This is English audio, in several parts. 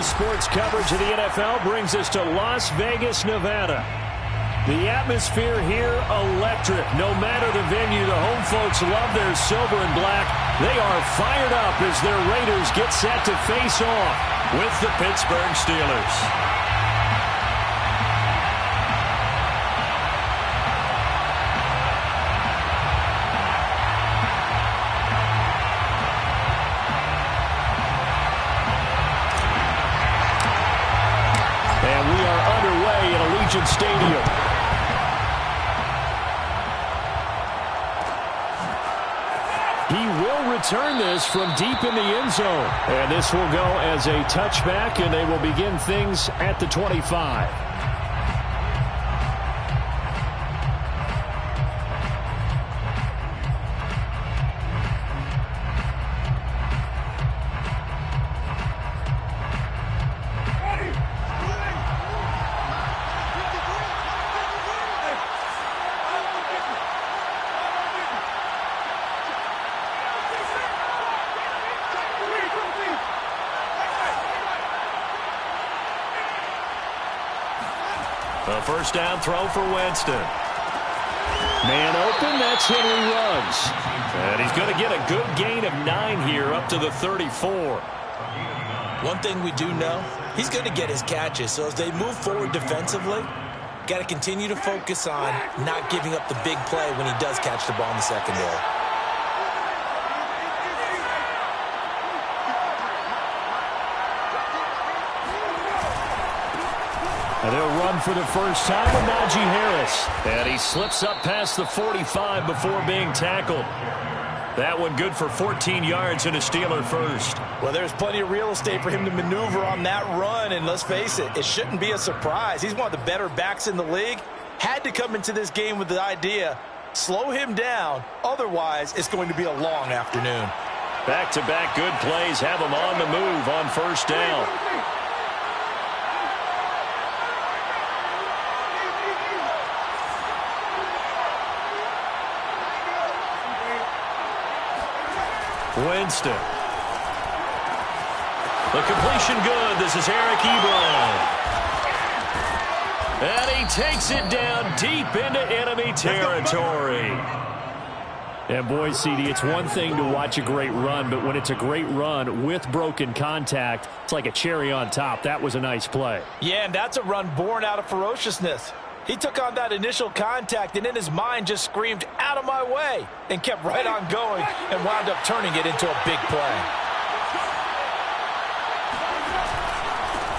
sports coverage of the NFL brings us to Las Vegas, Nevada. The atmosphere here, electric. No matter the venue, the home folks love their silver and black. They are fired up as their Raiders get set to face off with the Pittsburgh Steelers. Stadium. He will return this from deep in the end zone. And this will go as a touchback, and they will begin things at the 25. A first down throw for Winston. Man open, that's Henry Ruggs. And he's going to get a good gain of 9 here up to the 34. One thing we do know, he's going to get his catches. So as they move forward defensively, got to continue to focus on not giving up the big play when he does catch the ball in the secondary. And they'll run for the first time with Najee Harris. And he slips up past the 45 before being tackled. That one good for 14 yards and a Steeler first. Well, there's plenty of real estate for him to maneuver on that run. And let's face it, it shouldn't be a surprise. He's one of the better backs in the league. Had to come into this game with the idea, slow him down. Otherwise, it's going to be a long afternoon. Back-to-back good plays have him on the move on first down. Winston. The completion good. This is Eric Ebron. And he takes it down deep into enemy territory. And boy, CD, it's one thing to watch a great run, but when it's a great run with broken contact, it's like a cherry on top. That was a nice play. Yeah, and that's a run born out of ferociousness. He took on that initial contact and in his mind just screamed, "Out of my way," and kept right on going and wound up turning it into a big play.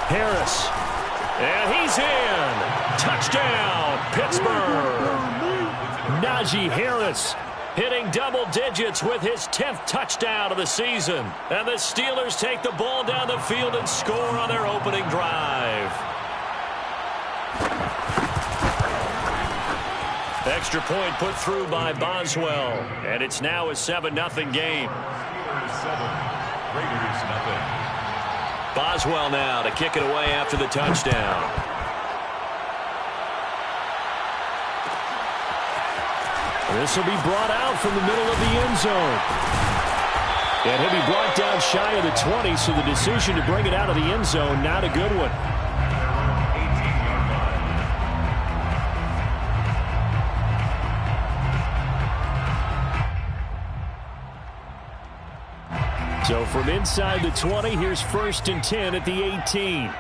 Harris. And he's in. Touchdown, Pittsburgh. Najee Harris hitting double digits with his 10th touchdown of the season. And the Steelers take the ball down the field and score on their opening drive. Extra point put through by Boswell. And it's now a 7-0 game. Raiders nothing. Boswell now to kick it away after the touchdown. This will be brought out from the middle of the end zone. And he'll be brought down shy of the 20, so the decision to bring it out of the end zone, not a good one. So from inside the 20, here's 1st and 10 at the 18.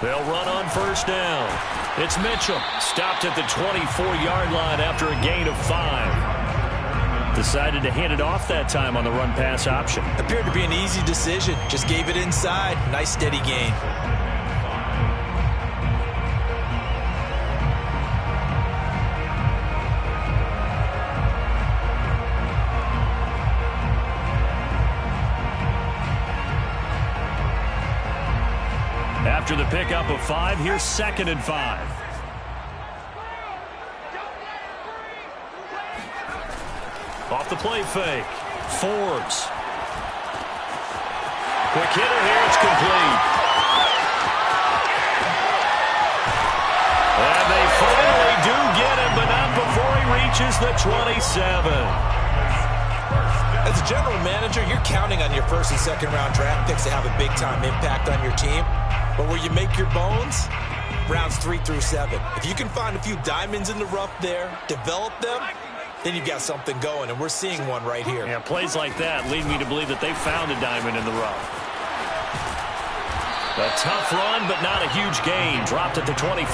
They'll run on first down. It's Mitchell. Stopped at the 24-yard line after a gain of 5. Decided to hand it off that time on the run-pass option. Appeared to be an easy decision. Just gave it inside. Nice steady gain. After the pickup of 5, here's 2nd and 5. Off the play fake. Forbes. Quick hitter here. It's complete. And they finally do get him, but not before he reaches the 27. As a general manager, you're counting on your first and second round draft picks to have a big-time impact on your team. But where you make your bones, rounds 3 through 7. If you can find a few diamonds in the rough there, develop them, then you've got something going, and we're seeing one right here. Yeah, plays like that lead me to believe that they found a diamond in the rough. A tough run, but not a huge gain. Dropped at the 25.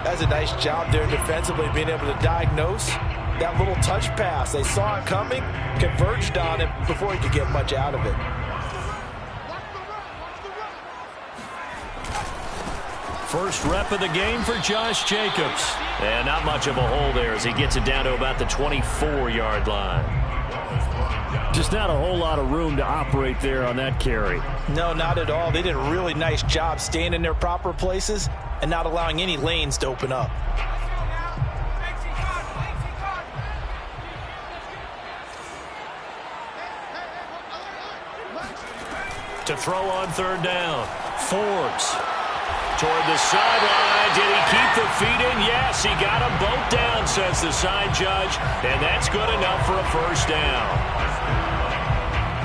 That's a nice job there defensively, being able to diagnose that little touch pass. They saw it coming, converged on it before he could get much out of it. First rep of the game for Josh Jacobs. And not much of a hole there as he gets it down to about the 24-yard line. Just not a whole lot of room to operate there on that carry. No, not at all. They did a really nice job staying in their proper places and not allowing any lanes to open up. To throw on third down. Forbes toward the sideline. Did he keep the feet in? Yes, he got them both down, says the side judge. And that's good enough for a first down.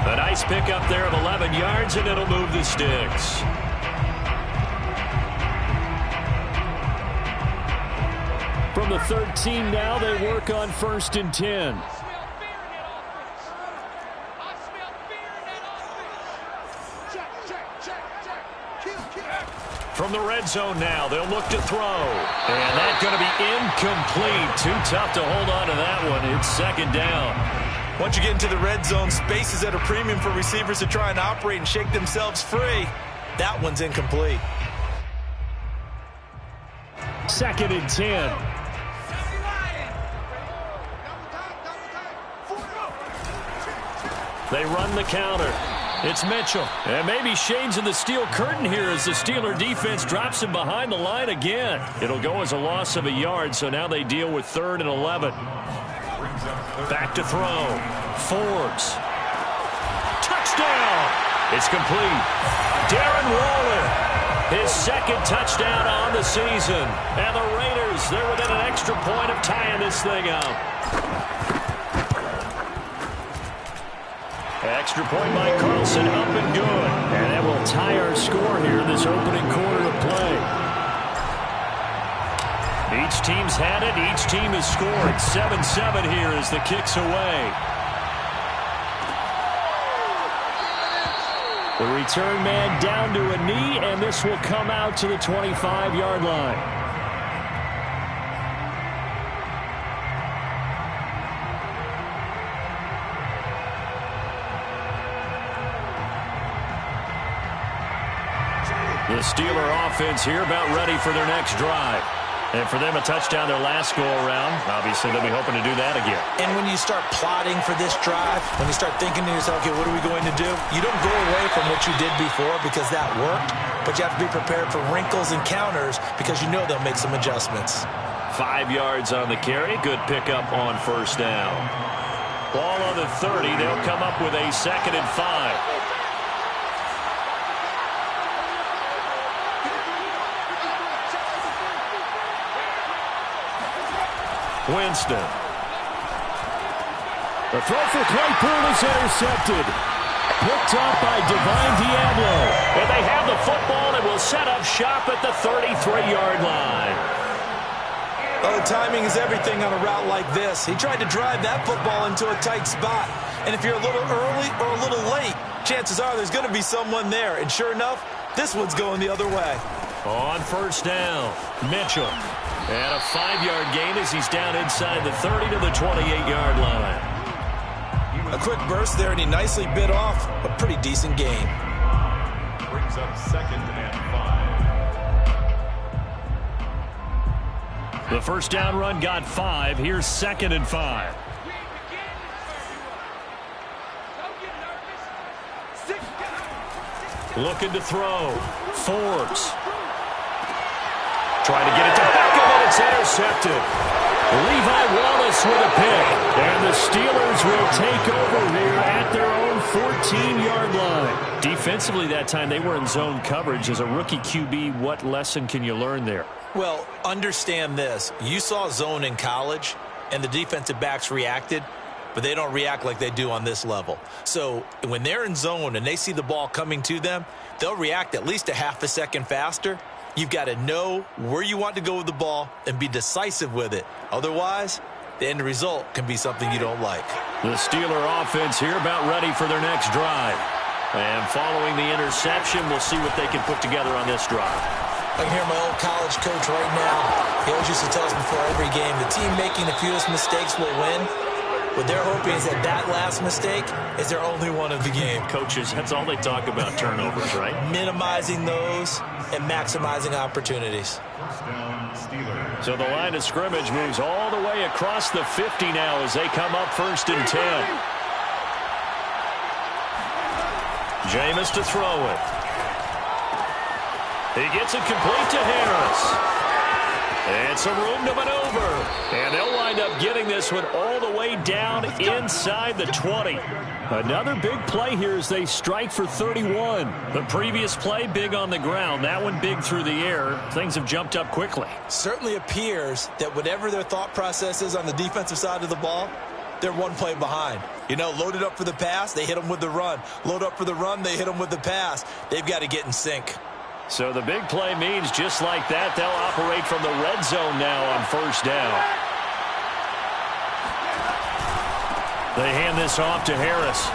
A nice pickup there of 11 yards, and it'll move the sticks. From the 13 now, they work on 1st and 10. From the red zone now, they'll look to throw. And that's going to be incomplete. Too tough to hold on to that one. It's second down. Once you get into the red zone, space is at a premium for receivers to try and operate and shake themselves free. That one's incomplete. 2nd and 10. They run the counter. It's Mitchell. And maybe Shane's in the steel curtain here as the Steeler defense drops him behind the line again. It'll go as a loss of a yard, so now they deal with 3rd and 11. Back to throw. Forbes. Touchdown! It's complete. Darren Waller, his 2nd touchdown on the season. And the Raiders, they're within an extra point of tying this thing up. Extra point by Carlson, up and good. And that will tie our score here in this opening quarter of play. Each team's had it. Each team has scored. 7-7 here as the kick's away. The return man down to a knee, and this will come out to the 25-yard line. The Steeler offense here about ready for their next drive. And for them, a touchdown their last go-around. Obviously, they'll be hoping to do that again. And when you start plotting for this drive, when you start thinking to yourself, okay, what are we going to do? You don't go away from what you did before because that worked, but you have to be prepared for wrinkles and counters because you know they'll make some adjustments. 5 yards on the carry. Good pickup on first down. Ball on the 30. They'll come up with a 2nd and 5. Winston. The throw for Claypool is intercepted. Picked up by Divine Diablo. And they have the football and will set up shop at the 33-yard line. Well, the timing is everything on a route like this. He tried to drive that football into a tight spot. And if you're a little early or a little late, chances are there's going to be someone there. And sure enough, this one's going the other way. On first down, Mitchell. And a 5-yard gain as he's down inside the 30 to the 28-yard line. A quick burst there, and he nicely bit off a pretty decent gain. Brings up 2nd and 5. The first down run got 5. Here's 2nd and 5. Looking to throw. Forbes. Trying to get it to Beckham, and it's intercepted. Levi Wallace with a pick. And the Steelers will take over here at their own 14-yard line. Defensively that time, they were in zone coverage. As a rookie QB, what lesson can you learn there? Well, understand this. You saw zone in college, and the defensive backs reacted. but they don't react like they do on this level. So when they're in zone and they see the ball coming to them, they'll react at least a half a second faster. You've got to know where you want to go with the ball and be decisive with it. Otherwise, the end result can be something you don't like. The Steeler offense here about ready for their next drive. And following the interception, we'll see what they can put together on this drive. I can hear my old college coach right now. He always used to tell us before every game, the team making the fewest mistakes will win. What they're hoping is that last mistake is their only one of the game. Coaches, that's all they talk about, turnovers, right? Minimizing those and maximizing opportunities. So the line of scrimmage moves all the way across the 50 now as they come up 1st and 10. Jameis to throw it. He gets it complete to Harris. And some room to maneuver. And they'll wind up getting this one all the way down inside the 20. Another big play here as they strike for 31. The previous play, big on the ground. That one big through the air. Things have jumped up quickly. Certainly appears that whatever their thought process is on the defensive side of the ball, they're one play behind. You know, loaded up for the pass, they hit them with the run. Load up for the run, they hit them with the pass. They've got to get in sync. So the big play means just like that, they'll operate from the red zone now on 1st down. They hand this off to Harris.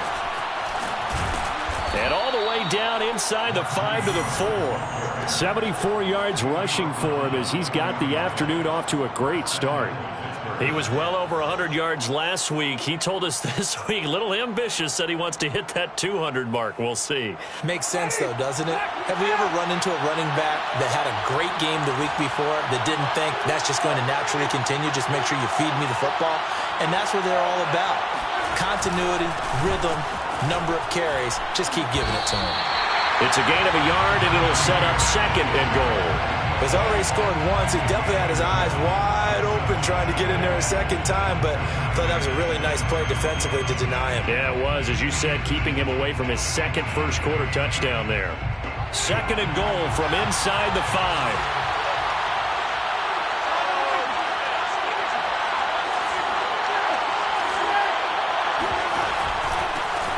And all the way down inside the 5 to the 4. 74 yards rushing for him as he's got the afternoon off to a great start. He was well over 100 yards last week. He told us this week, a little ambitious, said he wants to hit that 200 mark. We'll see. Makes sense, though, doesn't it? Have we ever run into a running back that had a great game the week before that didn't think that's just going to naturally continue? Just make sure you feed me the football. And that's what they're all about. Continuity, rhythm, number of carries. Just keep giving it to them. It's a gain of a yard, and it'll set up 2nd and goal. He's already scored once. He definitely had his eyes wide open trying to get in there a second time, but I thought that was a really nice play defensively to deny him. Yeah, it was. As you said, keeping him away from his second first-quarter touchdown there. 2nd and goal from inside the 5.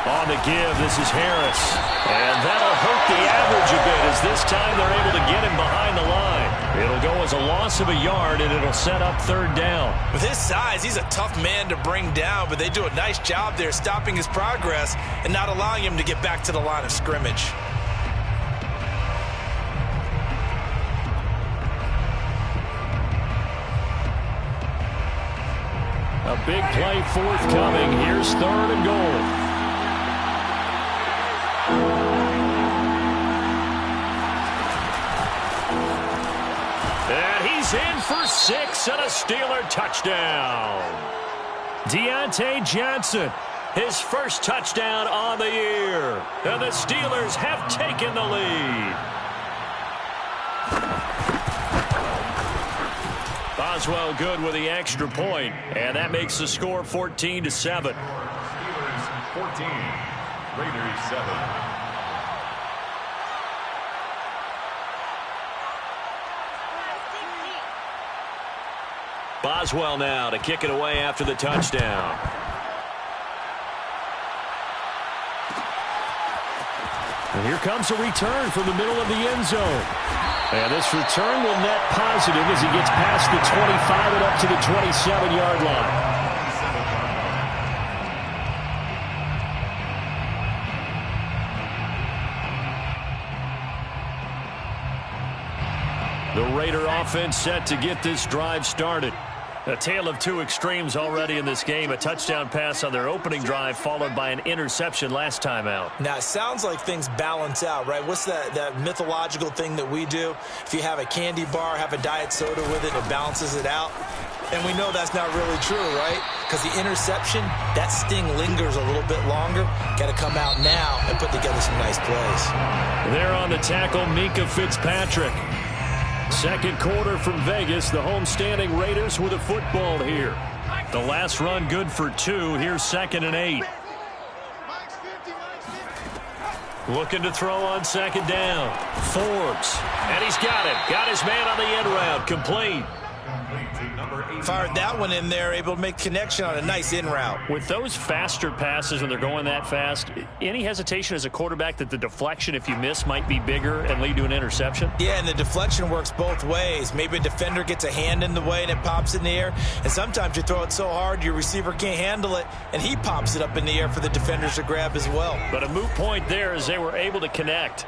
On the give, this is Harris. And that'll hurt the average a bit as this time they're able to get him behind the line. It'll go as a loss of a yard, and it'll set up 3rd down. With his size, he's a tough man to bring down, but they do a nice job there stopping his progress and not allowing him to get back to the line of scrimmage. A big play forthcoming. Here's 3rd and goal. And he's in for 6 and a Steeler touchdown. Deontay Johnson, his first touchdown on the year. And the Steelers have taken the lead. Boswell good with the extra point, and that makes the score 14-7. Steelers 14, Raiders 7. Boswell now to kick it away after the touchdown. And here comes a return from the middle of the end zone. And this return will net positive as he gets past the 25 and up to the 27-yard line. The Raider offense set to get this drive started. A tale of two extremes already in this game. A touchdown pass on their opening drive followed by an interception last time out. Now, it sounds like things balance out, right? What's that mythological thing that we do? If you have a candy bar, have a diet soda with it, it balances it out. And we know that's not really true, right? Because the interception, that sting lingers a little bit longer. Got to come out now and put together some nice plays. There on the tackle, Minka Fitzpatrick. Second quarter from Vegas, the homestanding Raiders with a football here. The last run good for 2. Here's 2nd and 8. Looking to throw on 2nd down. Forbes. And he's got it. Got his man on the end route. Complete. Fired that one in there, able to make connection on a nice in route. With those faster passes when they're going that fast, any hesitation as a quarterback that the deflection, if you miss, might be bigger and lead to an interception? Yeah, and the deflection works both ways. Maybe a defender gets a hand in the way and it pops in the air, and sometimes you throw it so hard your receiver can't handle it, and he pops it up in the air for the defenders to grab as well. But a moot point there as they were able to connect.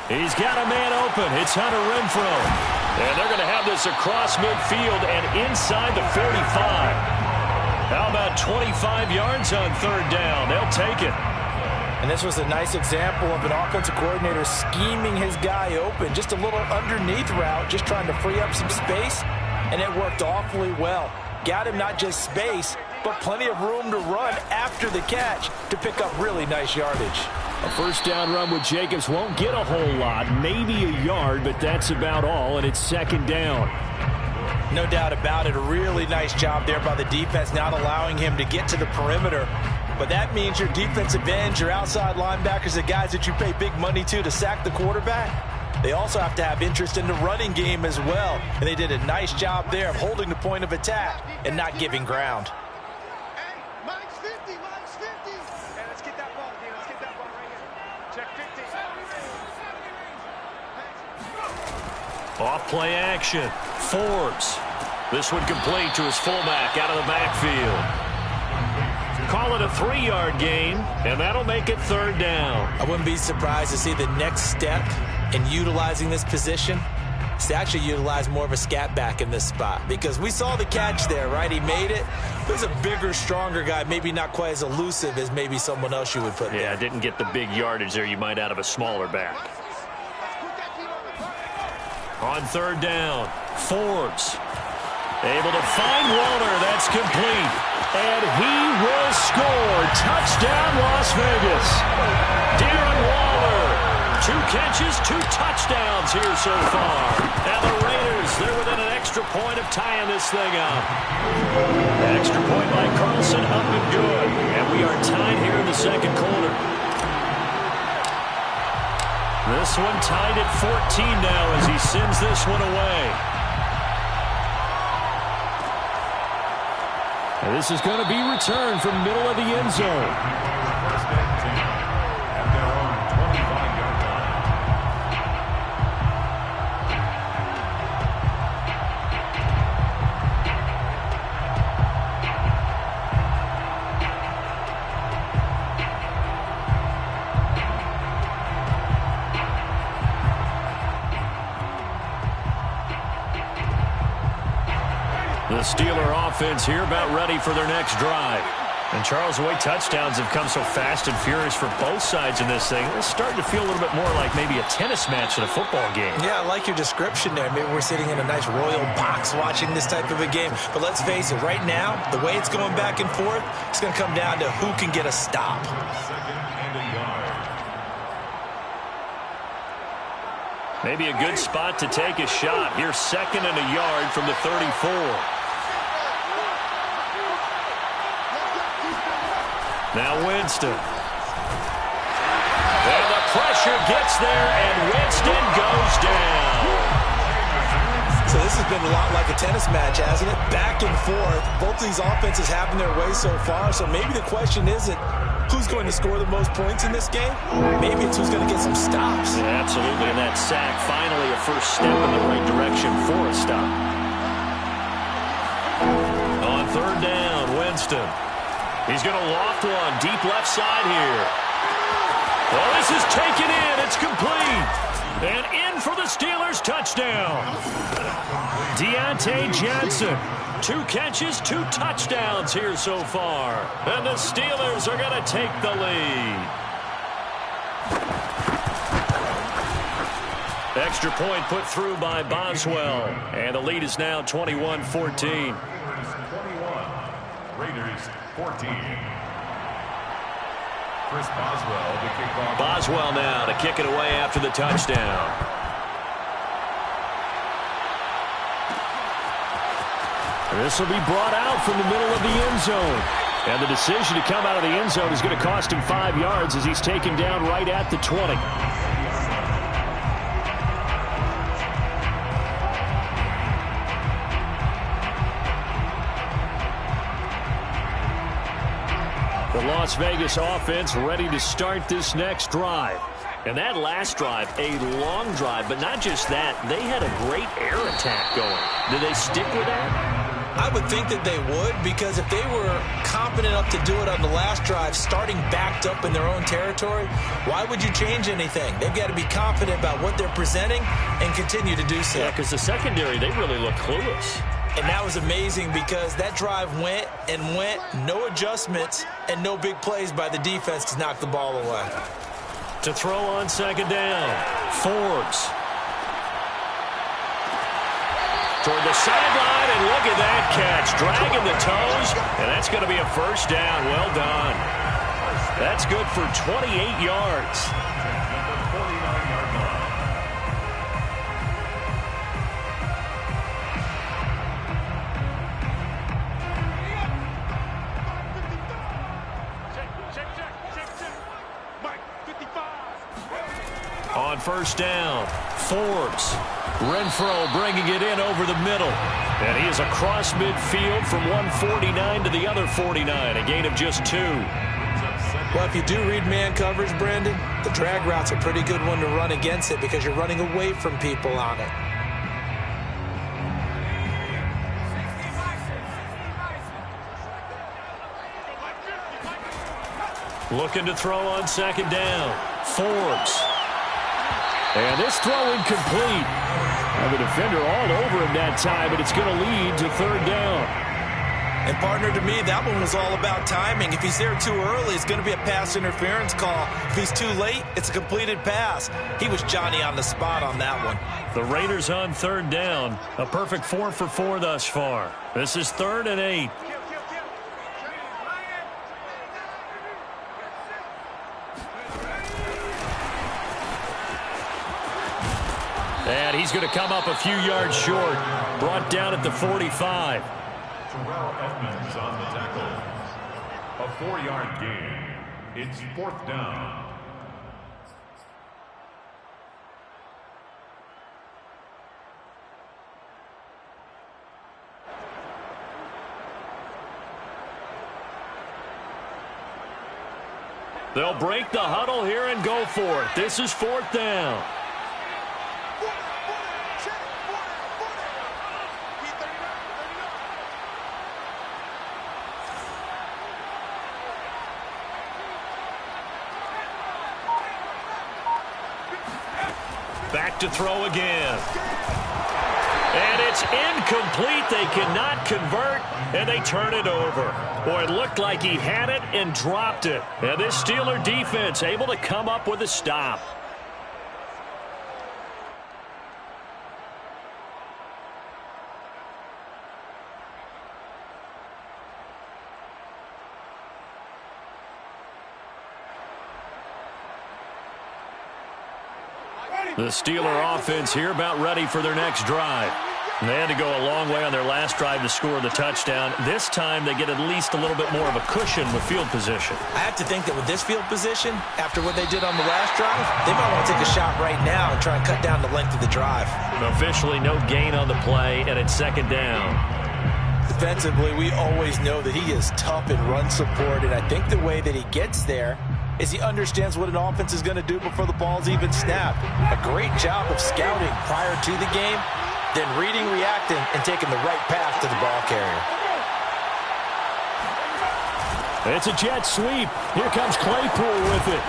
He's got a man open. It's Hunter Renfrow. And they're going to have this across midfield and inside the 45. How about 25 yards on third down? They'll take it. And this was a nice example of an offensive coordinator scheming his guy open. Just a little underneath route, just trying to free up some space, and it worked awfully well. Got him not just space, but plenty of room to run after the catch to pick up really nice yardage. A first down run with Jacobs won't get a whole lot, maybe a yard, but that's about all, and it's second down. No doubt about it. A really nice job there by the defense, not allowing him to get to the perimeter. But that means your defensive ends, your outside linebackers, the guys that you pay big money to sack the quarterback, they also have to have interest in the running game as well. And they did a nice job there of holding the point of attack and not giving ground. Off play action. Forbes. This one complete to his fullback out of the backfield. Call it a 3-yard gain, and that'll make it third down. I wouldn't be surprised to see the next step in utilizing this position is to actually utilize more of a scat back in this spot, because we saw the catch there, right? He made it. There's a bigger, stronger guy, maybe not quite as elusive as maybe someone else you would put there. Yeah, didn't get the big yardage there you might out of a smaller back. On third down, Forbes able to find Waller. That's complete. And he will score. Touchdown, Las Vegas. Darren Waller. 2 catches, 2 touchdowns here so far. Now the Raiders, they're within an extra point of tying this thing up. Extra point by Carlson, up and good. And we are tied here in the second quarter. This one tied at 14 now as he sends this one away. And this is going to be returned from middle of the end zone. First and 10 at their own 25-yard line. The Steeler offense here about ready for their next drive. And Charles, the way touchdowns have come so fast and furious for both sides in this thing, it's starting to feel a little bit more like maybe a tennis match in a football game. Yeah, I like your description there. Maybe we're sitting in a nice royal box watching this type of a game. But let's face it, right now, the way it's going back and forth, it's going to come down to who can get a stop. Second and a yard. Maybe a good spot to take a shot. Here's second and a yard from the 34. Now Winston. And the pressure gets there, and Winston goes down. So this has been a lot like a tennis match, hasn't it? Back and forth. Both of these offenses having their way so far. So maybe the question isn't who's going to score the most points in this game. Maybe it's who's going to get some stops. Yeah, absolutely. And that sack, finally a first step in the right direction for a stop. On third down, Winston. He's going to loft one deep left side here. Well, this is taken in. It's complete. And in for the Steelers touchdown. Deontay Johnson. 2 catches, 2 touchdowns here so far. And the Steelers are going to take the lead. Extra point put through by Boswell. And the lead is now 21-14. 21. Raiders 14. Chris Boswell to kick off. Boswell now to kick it away after the touchdown. This will be brought out from the middle of the end zone. And the decision to come out of the end zone is going to cost him 5 yards as he's taken down right at the 20. The Las Vegas offense ready to start this next drive. And that last drive, a long drive, but not just that. They had a great air attack going. Did they stick with that? I would think that they would, because if they were confident enough to do it on the last drive, starting backed up in their own territory, why would you change anything? They've got to be confident about what they're presenting and continue to do so. Yeah, because the secondary, they really look clueless. And that was amazing because that drive went and went, no adjustments, and no big plays by the defense to knock the ball away. To throw on second down, Forbes. Toward the sideline, and look at that catch. Dragging the toes, and that's going to be a first down. Well done. That's good for 28 yards. On first down, Forbes. Renfro bringing it in over the middle. And he is across midfield from 149 to the other 49, a gain of just 2. Well, if you do read man coverage, Brandon, the drag route's a pretty good one to run against it because you're running away from people on it. Looking to throw on second down, Forbes. And this throw incomplete. And the defender all over him that time, but it's going to lead to third down. And, partner, to me, that one was all about timing. If he's there too early, it's going to be a pass interference call. If he's too late, it's a completed pass. He was Johnny on the spot on that one. The Raiders on third down. A perfect 4 for 4 thus far. This is 3rd and 8. And he's going to come up a few yards short. Brought down at the 45. Terrell Edmonds on the tackle. A 4-yard gain. It's 4th down. They'll break the huddle here and go for it. This is 4th down. Back to throw again. And it's incomplete. They cannot convert, and they turn it over. Boy, it looked like he had it and dropped it. And this Steeler defense able to come up with a stop. The Steeler offense here about ready for their next drive. They had to go a long way on their last drive to score the touchdown. This time they get at least a little bit more of a cushion with field position. I have to think that with this field position, after what they did on the last drive, they might want to take a shot right now and try and cut down the length of the drive. Officially no gain on the play, and it's 2nd down. Defensively, we always know that he is tough in run support, and I think the way that he gets there is he understands what an offense is going to do before the ball's even snapped. A great job of scouting prior to the game, then reading, reacting, and taking the right path to the ball carrier. It's a jet sweep. Here comes Claypool with it.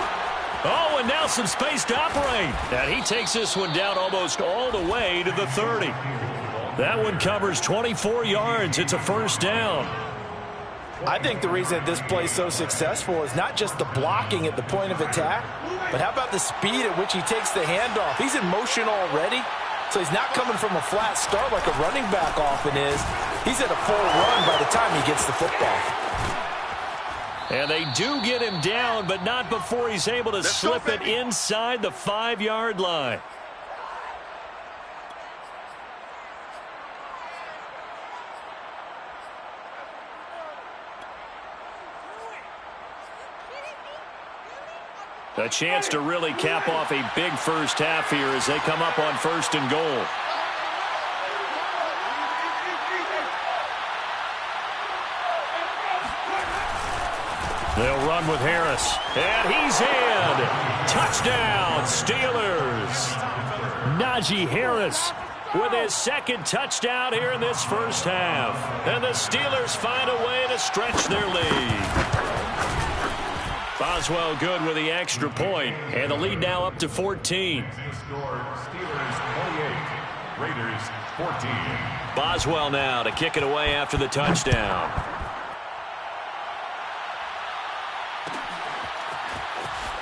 Oh, and now some space to operate. And he takes this one down almost all the way to the 30. That one covers 24 yards. It's a first down. I think the reason that this play is so successful is not just the blocking at the point of attack, but how about the speed at which he takes the handoff? He's in motion already, so he's not coming from a flat start like a running back often is. He's at a full run by the time he gets the football. And they do get him down, but not before he's able to slip it inside the 5-yard line. A chance to really cap off a big first half here as they come up on 1st and goal. They'll run with Harris. And he's in. Touchdown, Steelers. Najee Harris with his 2nd touchdown here in this first half. And the Steelers find a way to stretch their lead. Boswell good with the extra point, and the lead now up to 14. Score, Steelers 28, Raiders 14. Boswell now to kick it away after the touchdown.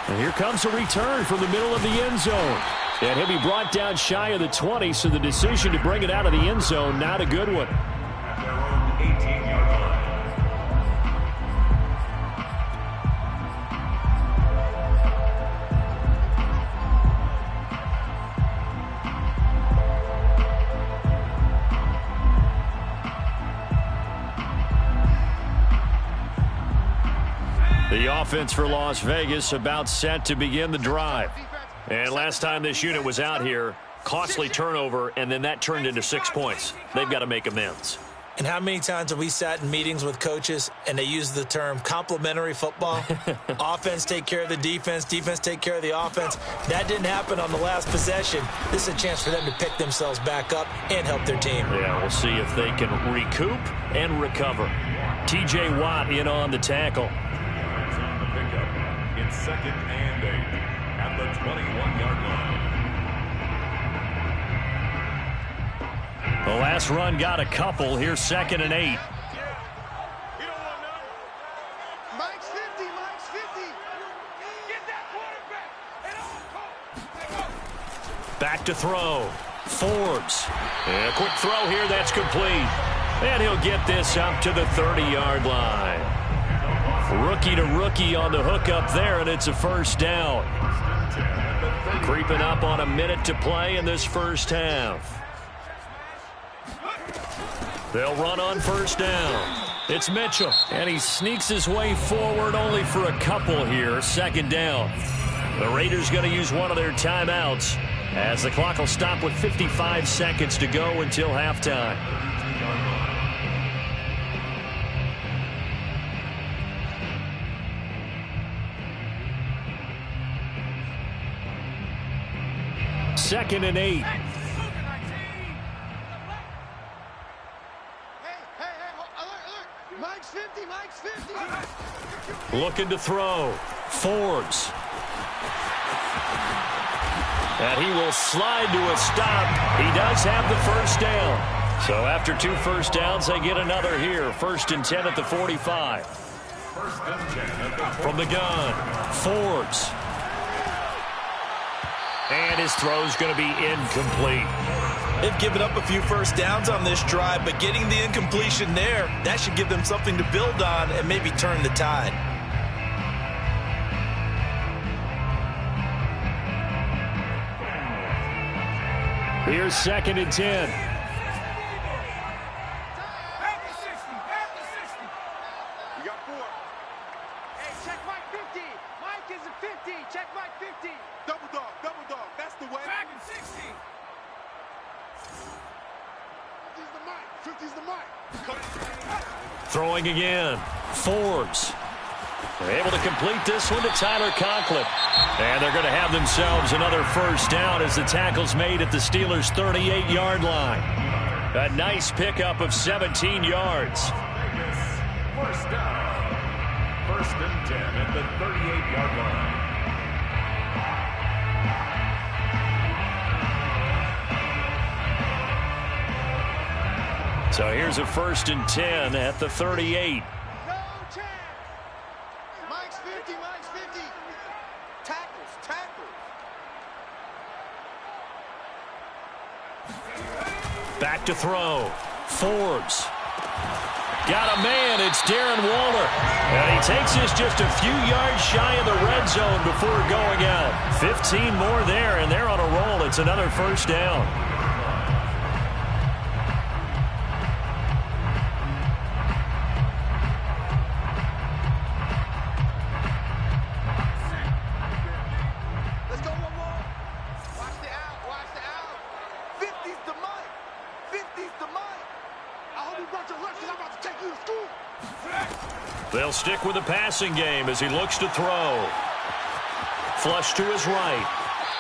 And here comes a return from the middle of the end zone. And he'll be brought down shy of the 20, so the decision to bring it out of the end zone, not a good one. At their own 18-yard line. The offense for Las Vegas about set to begin the drive. And last time this unit was out here, costly turnover, and then that turned into 6 points. They've got to make amends. And how many times have we sat in meetings with coaches and they use the term complementary football? Offense take care of the defense, defense take care of the offense. That didn't happen on the last possession. This is a chance for them to pick themselves back up and help their team. Yeah, we'll see if they can recoup and recover. T.J. Watt in on the tackle. On the pickup, it's 2nd and 8 at the 21-yard line. The last run got a couple. Here's 2nd and 8. Mike's 50, Mike's 50. Get that quarterback. Back to throw. Forbes. And a quick throw here. That's complete. And he'll get this up to the 30-yard line. Rookie to rookie on the hook up there, and it's a first down. Creeping up on a minute to play in this first half. They'll run on first down. It's Mitchell, and he sneaks his way forward only for a couple here. 2nd down. The Raiders going to use one of their timeouts as the clock will stop with 55 seconds to go until halftime. Second and 8. Hey, alert. Mike's 50, Mike's 50. Looking to throw. Forbes. And he will slide to a stop. He does have the first down. So after 2 first downs, they get another here. 1st and 10 at the 45. From the gun, Forbes. And his throw's going to be incomplete. They've given up a few first downs on this drive, but getting the incompletion there, that should give them something to build on and maybe turn the tide. Here's 2nd and 10. You got 4. Hey, check Mike 50. Mike is a 50. Check Mike 50. Double dog. That's the way. Back in 60. 50's the Mike. 50's the Mike. Throwing again. Forbes. They're able to complete this one to Tyler Conklin. And they're going to have themselves another first down as the tackle's made at the Steelers' 38-yard line. A nice pickup of 17 yards. First down. 1st and 10 at the 38-yard line. So here's a 1st and 10 at the 38. No chance. Mike's 50, Mike's 50. Tackles. Back to throw. Forbes. Got a man. It's Darren Waller. And he takes this just a few yards shy of the red zone before going out. 15 more there, and they're on a roll. It's another first down. 50's the mic. 50's the mic. I hope you brought your lunch because I'm about to take you to school. They'll stick with the passing game as he looks to throw. Flush to his right.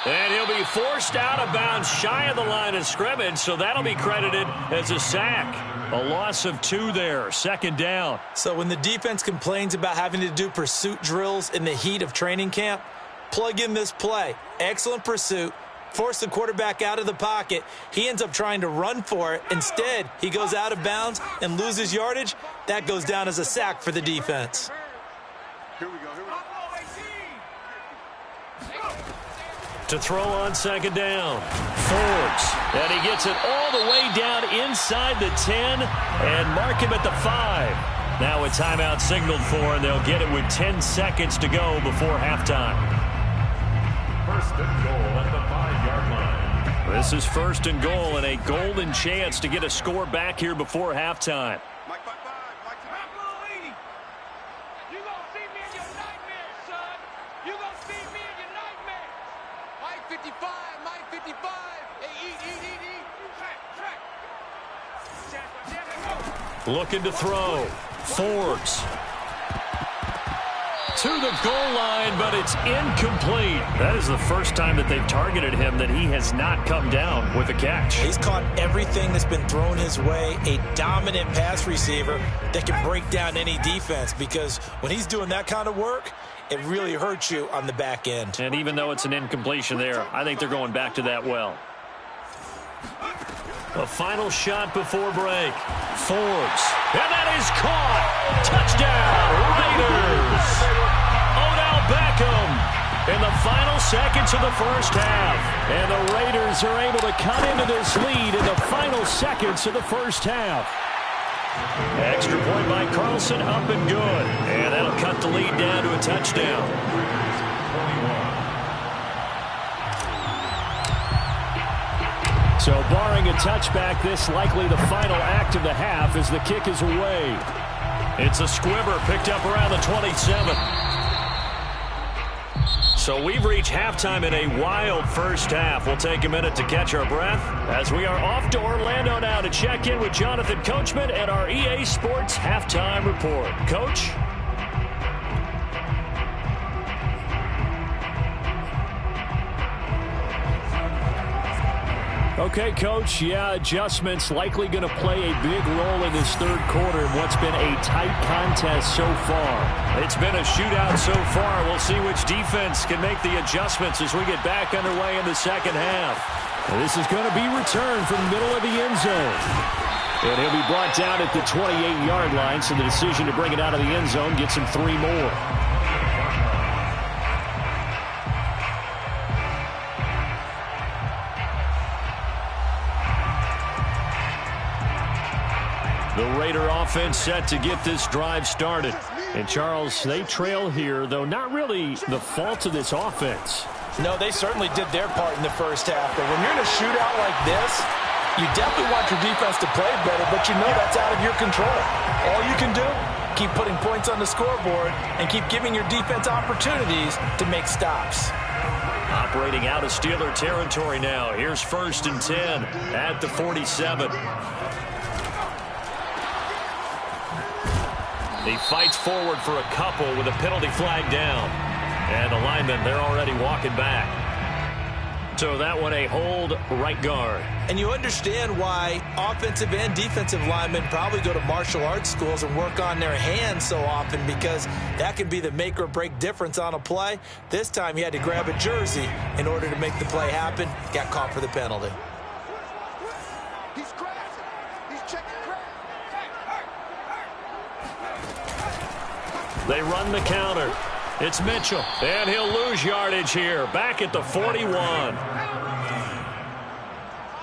And he'll be forced out of bounds shy of the line of scrimmage, so that'll be credited as a sack. A loss of 2 there, 2nd down. So when the defense complains about having to do pursuit drills in the heat of training camp, plug in this play. Excellent pursuit. Force the quarterback out of the pocket. He ends up trying to run for it. Instead, he goes out of bounds and loses yardage. That goes down as a sack for the defense. Here we go. To throw on 2nd down. Forbes. And he gets it all the way down inside the 10 and mark him at the 5. Now a timeout signaled for, and they'll get it with 10 seconds to go before halftime. 1st and goal at the 5-yard line. This is 1st and goal and a golden chance to get a score back here before halftime. Mike 5-5. Mike 5-5. You gonna see me in your nightmares, son. You gonna see me in your nightmares. Mike 55, Mike 55. Hey, eat. Track. Looking to throw. Forbes. To the goal line, but it's incomplete. That is the first time that they've targeted him that he has not come down with a catch. He's caught everything that's been thrown his way. A dominant pass receiver that can break down any defense, because when he's doing that kind of work, it really hurts you on the back end. And even though it's an incompletion there, I think they're going back to that well. A final shot before break. Forbes. And that is caught. Touchdown, Raiders. Odell Beckham in the final seconds of the first half. And the Raiders are able to cut into this lead in the final seconds of the first half. Extra point by Carlson, up and good. And that'll cut the lead down to a touchdown. So barring a touchback, this likely the final act of the half as the kick is away. It's a squibber picked up around the 27. So we've reached halftime in a wild first half. We'll take a minute to catch our breath as we are off to Orlando now to check in with Jonathan Coachman and our EA Sports Halftime Report. Coach? Okay, Coach, adjustments likely going to play a big role in this third quarter in what's been a tight contest so far. It's been a shootout so far. We'll see which defense can make the adjustments as we get back underway in the second half. This is going to be returned from the middle of the end zone. And he'll be brought down at the 28-yard line, so the decision to bring it out of the end zone gets him 3 more. The Raider offense set to get this drive started. And, Charles, they trail here, though not really the fault of this offense. No, they certainly did their part in the first half. But when you're in a shootout like this, you definitely want your defense to play better, but you know that's out of your control. All you can do, keep putting points on the scoreboard and keep giving your defense opportunities to make stops. Operating out of Steeler territory now. Here's 1st and 10 at the 47. He fights forward for a couple with a penalty flag down. And the linemen, they're already walking back. So that one a hold right guard. And you understand why offensive and defensive linemen probably go to martial arts schools and work on their hands so often, because that can be the make or break difference on a play. This time he had to grab a jersey in order to make the play happen. Got caught for the penalty. He's crashing. He's checking crash. They run the counter. It's Mitchell, and he'll lose yardage here, back at the 41.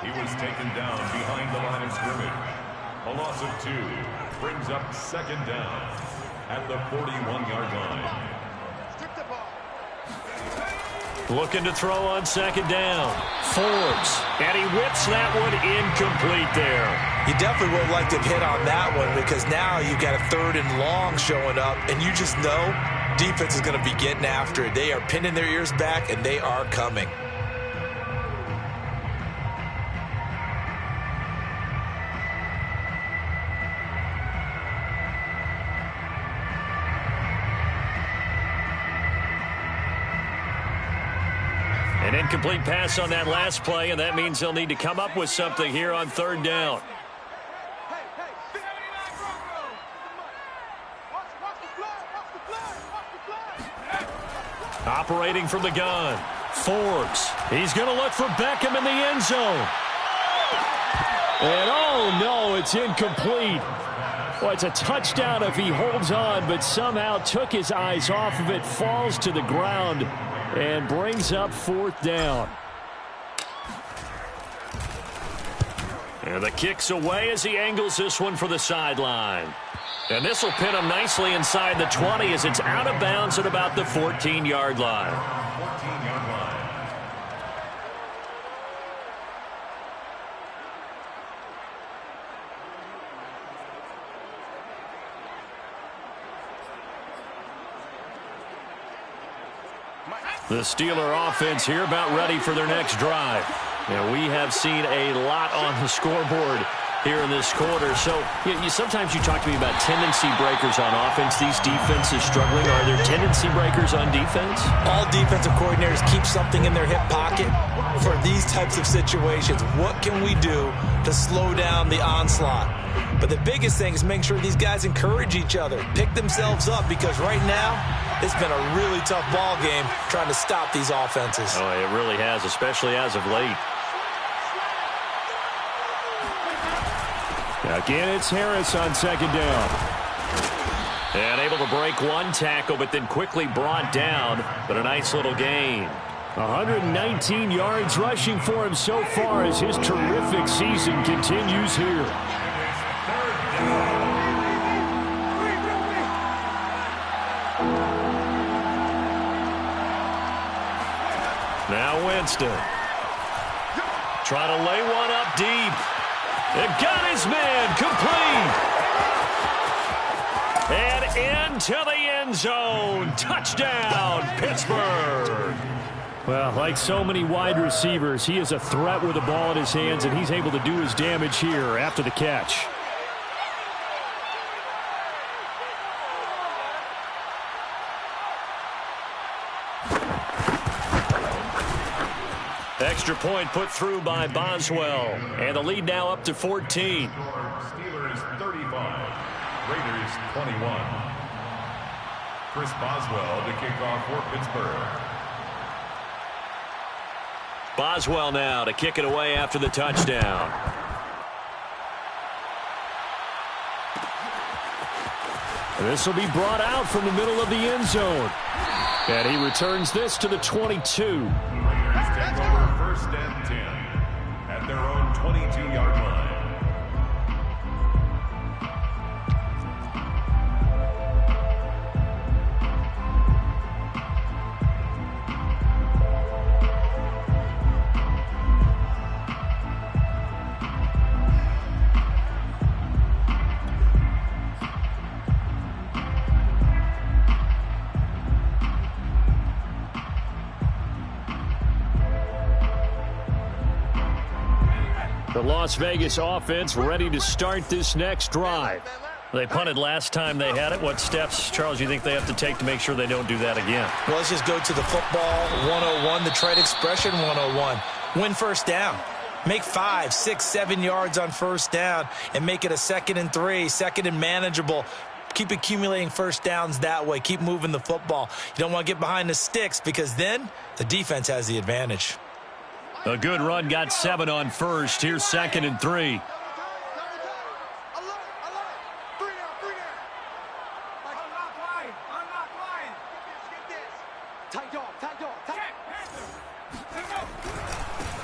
He was taken down behind the line of scrimmage. A loss of 2 brings up 2nd down at the 41-yard line. Strip the ball. Looking to throw on 2nd down. Forbes, and he whips that one incomplete there. You definitely would have liked to have hit on that one, because now you've got a 3rd and long showing up, and you just know defense is going to be getting after it. They are pinning their ears back, and they are coming. An incomplete pass on that last play, and that means they'll need to come up with something here on third down. Operating from the gun, Forbes. He's going to look for Beckham in the end zone. And oh no, it's incomplete. Well, it's a touchdown if he holds on, but somehow took his eyes off of it, falls to the ground, and brings up fourth down. And the kick's away as he angles this one for the sideline. And this will pin him nicely inside the 20 as it's out of bounds at about the 14-yard line. 14-yard line. The Steeler offense here about ready for their next drive. And we have seen a lot on the scoreboard here in this quarter. So sometimes you talk to me about tendency breakers on offense. These defenses struggling. Are there tendency breakers on defense? All defensive coordinators keep something in their hip pocket for these types of situations. What can we do to slow down the onslaught? But the biggest thing is making sure these guys encourage each other, pick themselves up, because right now it's been a really tough ball game trying to stop these offenses. Oh, it really has, especially as of late. Again, it's Harris on second down. And able to break one tackle, but then quickly brought down. But a nice little gain. 119 yards rushing for him so far as his terrific season continues here. Now Winston. Trying to lay one up deep. It got his man complete. And into the end zone. Touchdown, Pittsburgh. Well, like so many wide receivers, he is a threat with the ball in his hands, and he's able to do his damage here after the catch. Extra point put through by Boswell. And the lead now up to 14. Steelers 35, Raiders 21. Chris Boswell to kick off for Pittsburgh. Boswell now to kick it away after the touchdown. And this will be brought out from the middle of the end zone. And he returns this to the 22. Raiders take over first and 10 at their own 22-yard line. The Las Vegas offense ready to start this next drive. They punted last time they had it. What steps, Charles, do you think they have to take to make sure they don't do that again? Well, let's just go to the football 101, the trade expression 101. Win first down. Make 5, 6, 7 yards on first down and make it a 2nd and 3, 2nd and manageable. Keep accumulating first downs that way. Keep moving the football. You don't want to get behind the sticks because then the defense has the advantage. A good run got 7 on first. Here's 2nd and 3.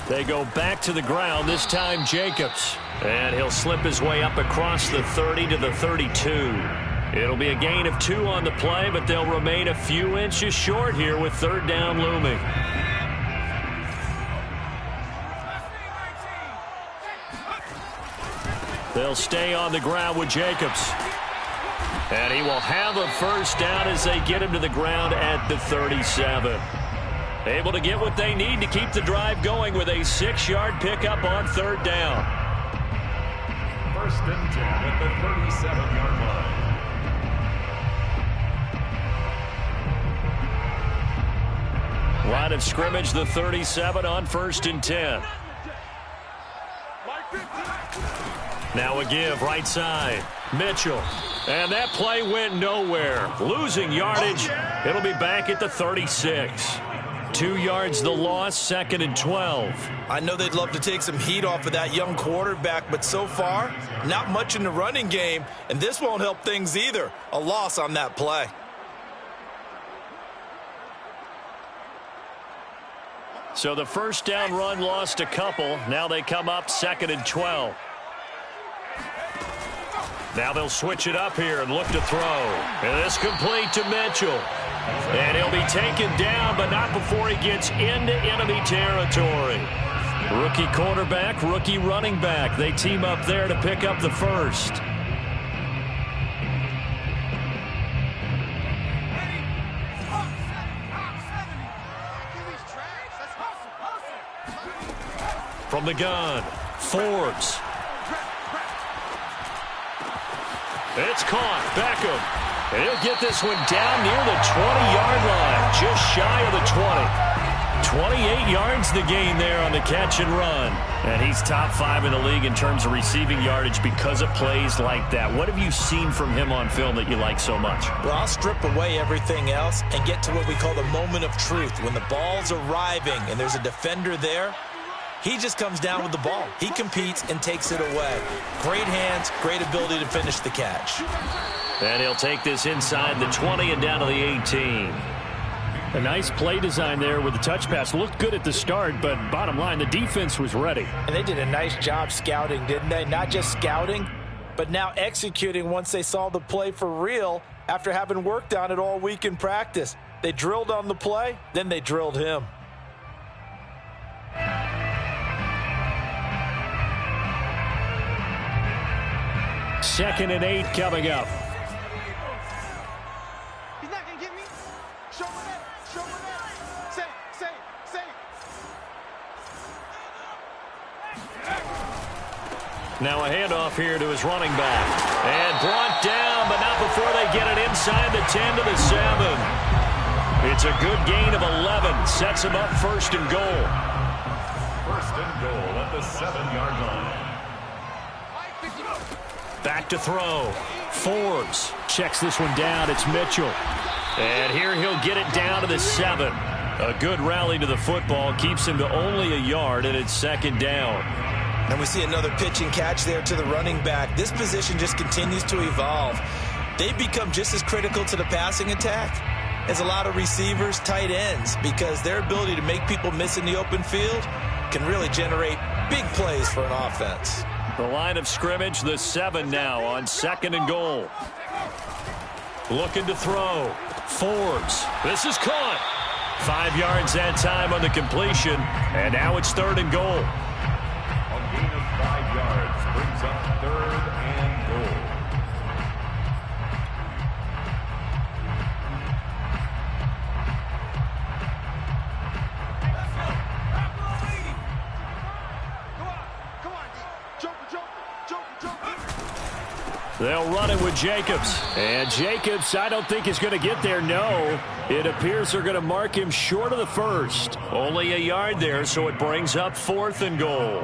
They go back to the ground, this time Jacobs. And he'll slip his way up across the 30 to the 32. It'll be a gain of 2 on the play, but they'll remain a few inches short here with third down looming. They'll stay on the ground with Jacobs. And he will have a first down as they get him to the ground at the 37. Able to get what they need to keep the drive going with a 6-yard pickup on third down. First and 10 at the 37-yard line. Line of scrimmage, the 37 on 1st and 10. Now a give right side. Mitchell. And that play went nowhere. Losing yardage. It'll be back at the 36. 2 yards the loss, 2nd and 12. I know they'd love to take some heat off of that young quarterback, but so far, not much in the running game, and this won't help things either. A loss on that play. So the first down run lost a couple. Now they come up 2nd and 12. Now they'll switch it up here and look to throw. And this complete to Mitchell. And he'll be taken down, but not before he gets into enemy territory. Rookie quarterback, rookie running back. They team up there to pick up the first. From the gun, Forbes. It's caught. Beckham. And he'll get this one down near the 20-yard line, just shy of the 20. 28 yards the gain there on the catch and run. And he's top 5 in the league in terms of receiving yardage because of plays like that. What have you seen from him on film that you like so much? Well, I'll strip away everything else and get to what we call the moment of truth. When the ball's arriving and there's a defender there, he just comes down with the ball. He competes and takes it away. Great hands, great ability to finish the catch. And he'll take this inside the 20 and down to the 18. A nice play design there with the touch pass. Looked good at the start, but bottom line, the defense was ready. And they did a nice job scouting, didn't they? Not just scouting, but now executing once they saw the play for real after having worked on it all week in practice. They drilled on the play, then they drilled him. Second and 8 coming up. He's not going to get me. Show me that. Show me that. Say. Now a handoff here to his running back. And brought down, but not before they get it inside the 10 to the 7. It's a good gain of 11. Sets him up 1st and goal. 1st and goal at the 7-yard line. Back to throw. Forbes Checks this one down. It's Mitchell. And here he'll get it down to the 7. A good rally to the football. Keeps him to only a yard, and it's 2nd down. And we see another pitch and catch there to the running back. This position just continues to evolve. They've become just as critical to the passing attack as a lot of receivers, tight ends, because their ability to make people miss in the open field can really generate big plays for an offense. The line of scrimmage, the 7 now on 2nd and goal. Looking to throw. Forbes. This is caught. 5 yards that time on the completion. And now it's 3rd and goal. A gain of 5 yards brings up 3rd and goal. They'll run it with Jacobs. And Jacobs, I don't think is going to get there. No. It appears they're going to mark him short of the first. Only a yard there, so it brings up 4th and goal.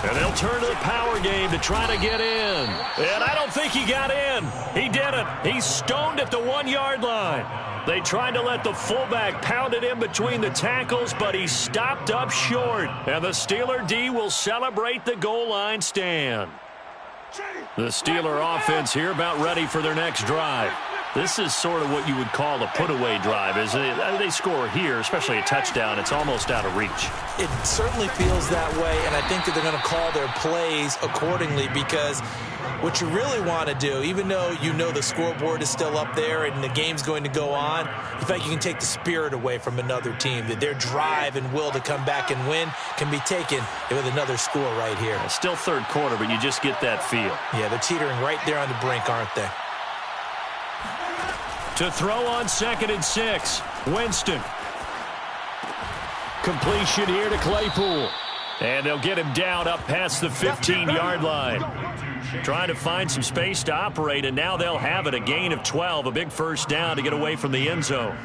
And they'll turn to the power game to try to get in. And I don't think he got in. He didn't. He's stoned at the 1-yard line. They tried to let the fullback pound it in between the tackles, but he stopped up short. And the Steeler D will celebrate the goal line stand. The Steeler offense here about ready for their next drive. This is sort of what you would call a put-away drive, isn't it? They score here, especially a touchdown. It's almost out of reach. It certainly feels that way, and I think that they're going to call their plays accordingly, because what you really want to do, even though you know the scoreboard is still up there and the game's going to go on, you think you can take the spirit away from another team, that their drive and will to come back and win can be taken with another score right here. It's still 3rd quarter, but you just get that feel. Yeah, they're teetering right there on the brink, aren't they? To throw on 2nd and 6, Winston. completion here to Claypool. And they'll get him down up past the 15-yard line. Trying to find some space to operate, and now they'll have it. A gain of 12, a big first down to get away from the end zone.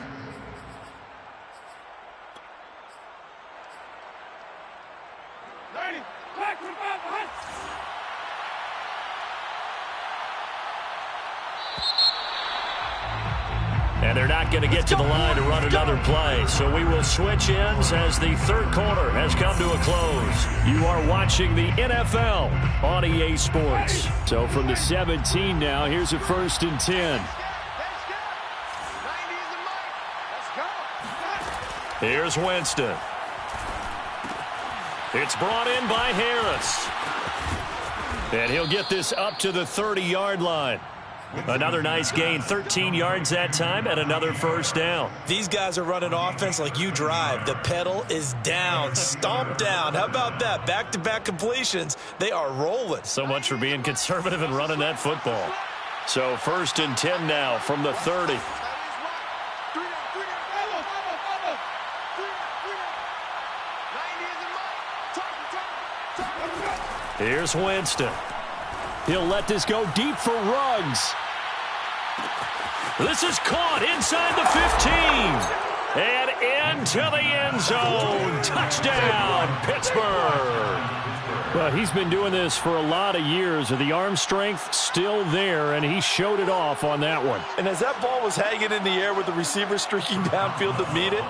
And they're not going to get to the line to run another play. So we will switch ends as the third quarter has come to a close. You are watching the NFL on EA Sports. So from the 17 now, here's a 1st and 10. Here's Winston. It's brought in by Harris. And he'll get this up to the 30-yard line. Another nice gain, 13 yards that time, and another first down. These guys are running offense like you drive. The pedal is down, stomp down. How about that? Back-to-back completions. They are rolling. So much for being conservative and running that football. So 1st and 10 now from the 30. Here's Winston. He'll let this go deep for Ruggs. This is caught inside the 15. And into the end zone. Touchdown, Pittsburgh. Well, he's been doing this for a lot of years. The arm strength still there, and he showed it off on that one. And as that ball was hanging in the air with the receiver streaking downfield to meet it,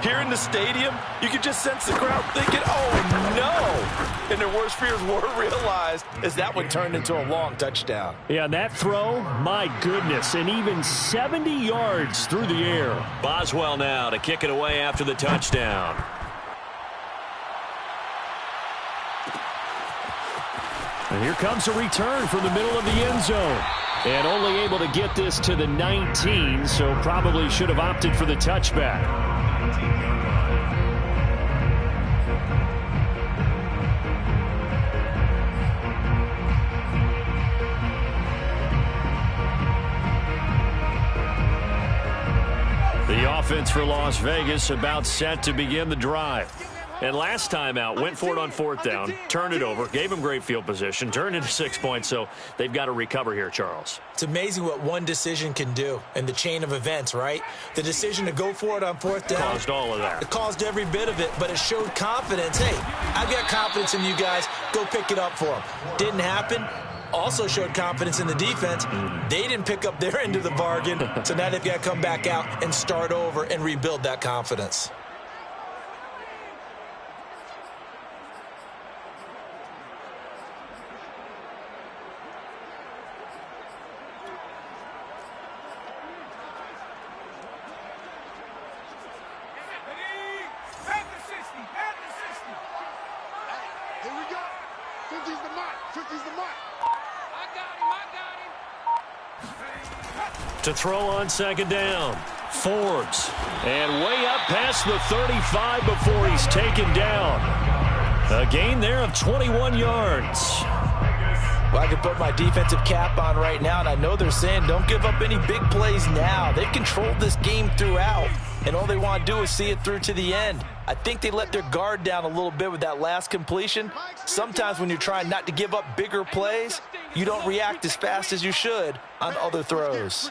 here in the stadium, you could just sense the crowd thinking, oh, no. And their worst fears were realized as that one turned into a long touchdown. Yeah, that throw, my goodness, and even 70 yards through the air. Boswell now to kick it away after the touchdown. And here comes a return from the middle of the end zone. And only able to get this to the 19, so probably should have opted for the touchback. The offense for Las Vegas about set to begin the drive. And last time out, went for it on 4th down, turned it over, gave them great field position, turned into 6 points, so they've got to recover here, Charles. It's amazing what one decision can do in the chain of events, right? The decision to go for it on 4th down. Caused all of that. It caused every bit of it, but it showed confidence. Hey, I've got confidence in you guys. Go pick it up for them. Didn't happen. Also showed confidence in the defense. They didn't pick up their end of the bargain, so now they've got to come back out and start over and rebuild that confidence. To throw on 2nd down. Forbes. And way up past the 35 before he's taken down. A gain there of 21 yards. Well, I can put my defensive cap on right now, and I know they're saying don't give up any big plays now. They've controlled this game throughout, and all they want to do is see it through to the end. I think they let their guard down a little bit with that last completion. Sometimes when you're trying not to give up bigger plays, you don't react as fast as you should on other throws.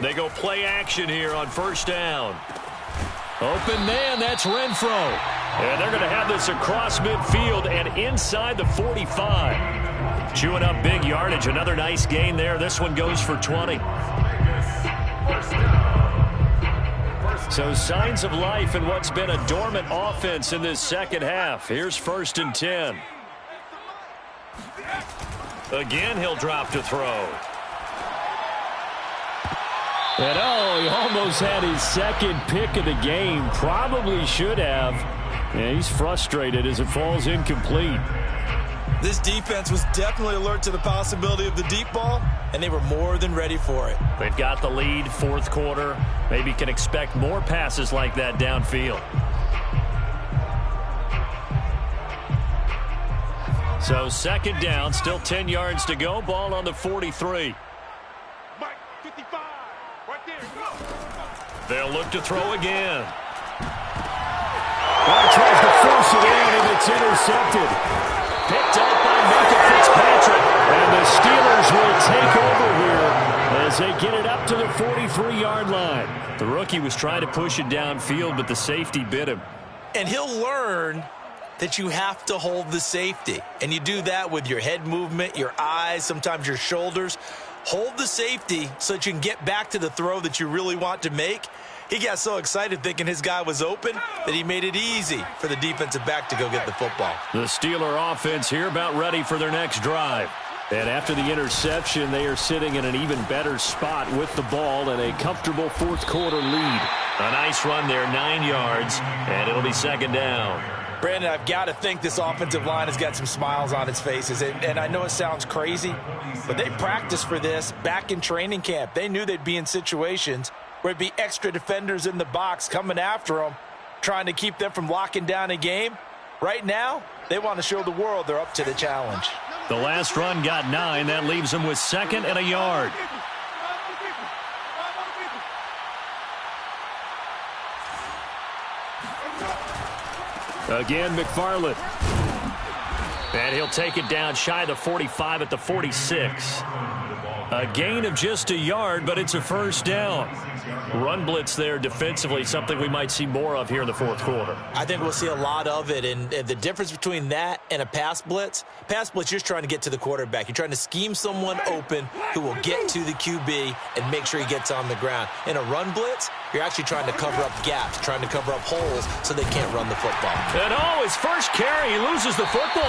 They go play action here on 1st down. Open man, that's Renfro. And they're going to have this across midfield and inside the 45. Chewing up big yardage. Another nice gain there. This one goes for 20. So signs of life in what's been a dormant offense in this second half. Here's 1st and 10. Again, he'll drop to throw. And oh, he almost had his second pick of the game. Probably should have. Yeah, he's frustrated as it falls incomplete. This defense was definitely alert to the possibility of the deep ball, and they were more than ready for it. They've got the lead, 4th quarter. Maybe can expect more passes like that downfield. So 2nd down, still 10 yards to go. Ball on the 43. Mike, 55, right there. They'll look to throw again. Well, tries to force it in, and it's intercepted. Picked up by Minka Fitzpatrick. And the Steelers will take over here as they get it up to the 43-yard line. The rookie was trying to push it downfield, but the safety bit him. And he'll learn that you have to hold the safety. And you do that with your head movement, your eyes, sometimes your shoulders. Hold the safety so that you can get back to the throw that you really want to make. He got so excited thinking his guy was open that he made it easy for the defensive back to go get the football. The Steeler offense here about ready for their next drive. And after the interception, they are sitting in an even better spot with the ball and a comfortable fourth-quarter lead. A nice run there, 9 yards, and it'll be second down. Brandon, I've got to think this offensive line has got some smiles on its faces. And I know it sounds crazy, but they practiced for this back in training camp. They knew they'd be in situations where it'd be extra defenders in the box coming after them, trying to keep them from locking down a game. Right now, they want to show the world they're up to the challenge. The last run got 9. That leaves them with 2nd and a yard. Again, McFarland. And he'll take it down shy of the 45 at the 46. A gain of just a yard, but it's a first down. Run blitz there defensively, something we might see more of here in the fourth quarter. I think we'll see a lot of it, and the difference between that and a pass blitz, you're just trying to get to the quarterback. You're trying to scheme someone open who will get to the QB and make sure he gets on the ground. In a run blitz, you're actually trying to cover up gaps, trying to cover up holes so they can't run the football. And his first carry, he loses the football.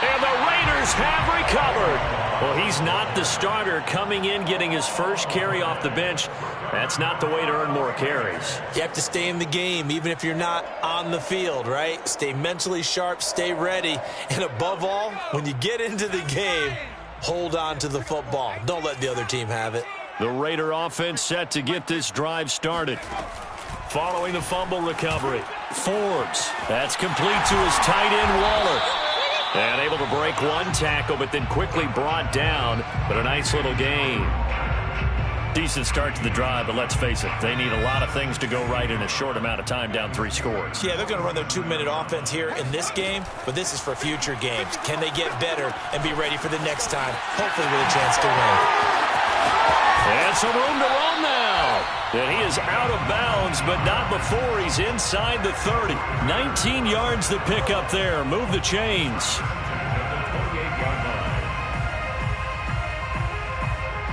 And the Raiders have recovered. Well, he's not the starter coming in, getting his first carry off the bench. That's not the way to earn more carries. You have to stay in the game, even if you're not on the field, right? Stay mentally sharp, stay ready. And above all, when you get into the game, hold on to the football. Don't let the other team have it. The Raider offense set to get this drive started. Following the fumble recovery, Forbes. That's complete to his tight end, Waller. And able to break one tackle, but then quickly brought down. But a nice little gain. Decent start to the drive, but let's face it, they need a lot of things to go right in a short amount of time, down 3 scores. Yeah, they're going to run their 2-minute offense here in this game, but this is for future games. Can they get better and be ready for the next time, hopefully with a chance to win? And some room to run now. And he is out of bounds, but not before he's inside the 30. 19 yards to pick up there. Move the chains.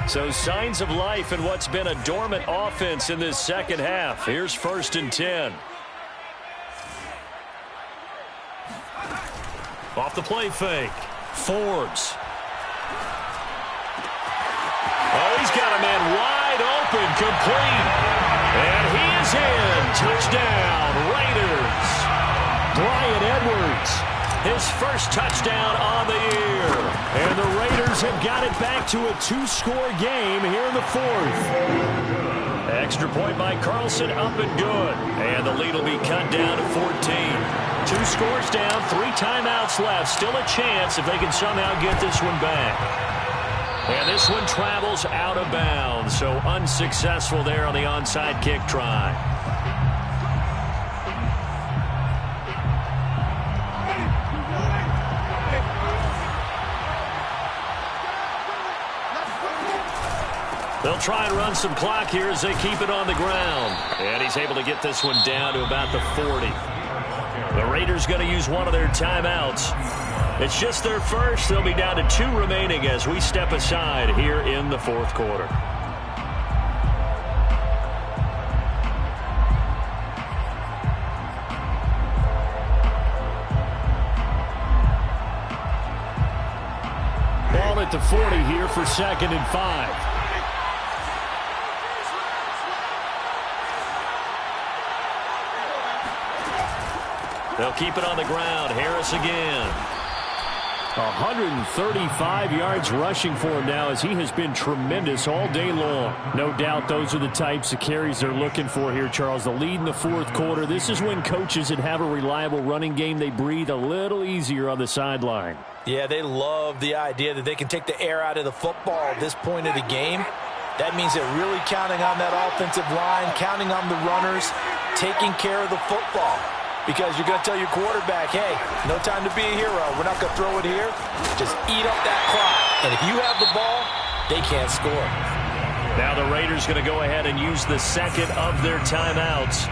So signs of life in what's been a dormant offense in this second half. Here's 1st and 10. Off the play fake. Forbes. Oh, he's got a man wide open, complete. And he is in. Touchdown, Raiders. Bryan Edwards. His first touchdown on the year. And the Raiders have got it back to a 2-score game here in the 4th. Extra point by Carlson, up and good. And the lead will be cut down to 14. 2 scores down, 3 timeouts left. Still a chance if they can somehow get this one back. And this one travels out of bounds, so unsuccessful there on the onside kick try. They'll try and run some clock here as they keep it on the ground. And he's able to get this one down to about the 40. The Raiders going to use one of their timeouts. It's just their first. They'll be down to 2 remaining as we step aside here in the 4th quarter. Ball at the 40 here for 2nd and 5. They'll keep it on the ground. Harris again. 135 yards rushing for him now as he has been tremendous all day long. No doubt those are the types of carries they're looking for here, Charles. The lead in the 4th quarter. This is when coaches that have a reliable running game, they breathe a little easier on the sideline. Yeah, they love the idea that they can take the air out of the football at this point of the game. That means they're really counting on that offensive line, counting on the runners, taking care of the football. Because you're going to tell your quarterback, hey, no time to be a hero. We're not going to throw it here. Just eat up that clock. And if you have the ball, they can't score. Now the Raiders going to go ahead and use the second of their timeouts.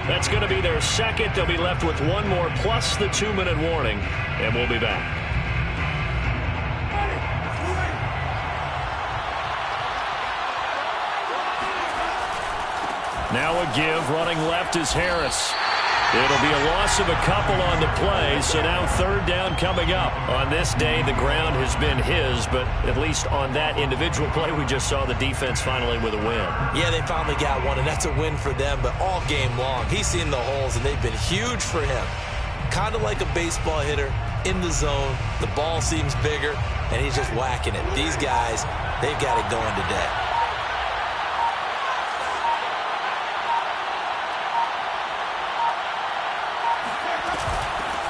That's going to be their second. They'll be left with one more plus the 2-minute warning. And we'll be back. Now a give. Running left is Harris. It'll be a loss of a couple on the play, so now third down coming up. On this day, the ground has been his, but at least on that individual play, we just saw the defense finally with a win. Yeah, they finally got one, and that's a win for them, but all game long, he's seen the holes, and they've been huge for him. Kind of like a baseball hitter in the zone. The ball seems bigger, and he's just whacking it. These guys, they've got it going today.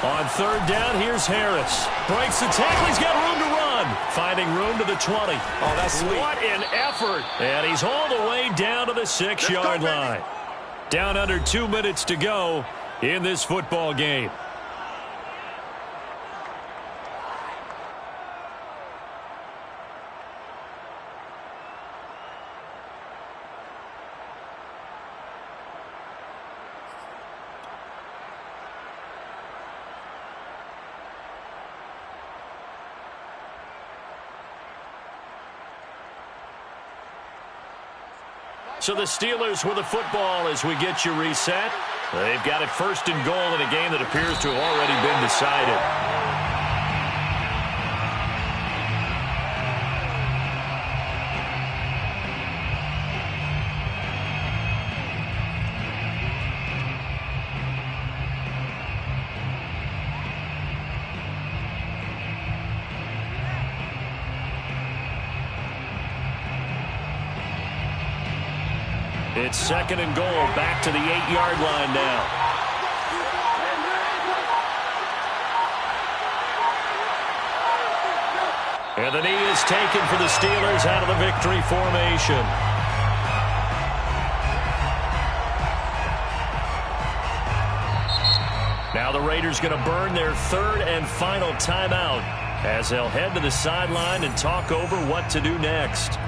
On third down, here's Harris. Breaks the tackle. He's got room to run. Finding room to the 20. Oh, that's sweet. What an effort. And he's all the way down to the 6-yard line. Down under 2 minutes to go in this football game. So the Steelers with the football as we get you reset. They've got it first and goal in a game that appears to have already been decided. It's second and goal, back to the 8-yard line now. And the knee is taken for the Steelers out of the victory formation. Now the Raiders going to burn their third and final timeout as they'll head to the sideline and talk over what to do next.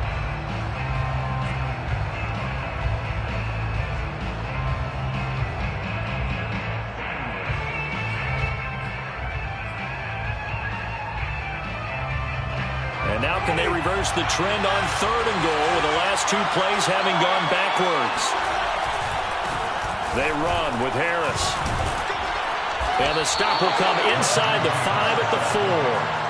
And now can they reverse the trend on third and goal with the last two plays having gone backwards? They run with Harris. And the stop will come inside the 5 at the 4.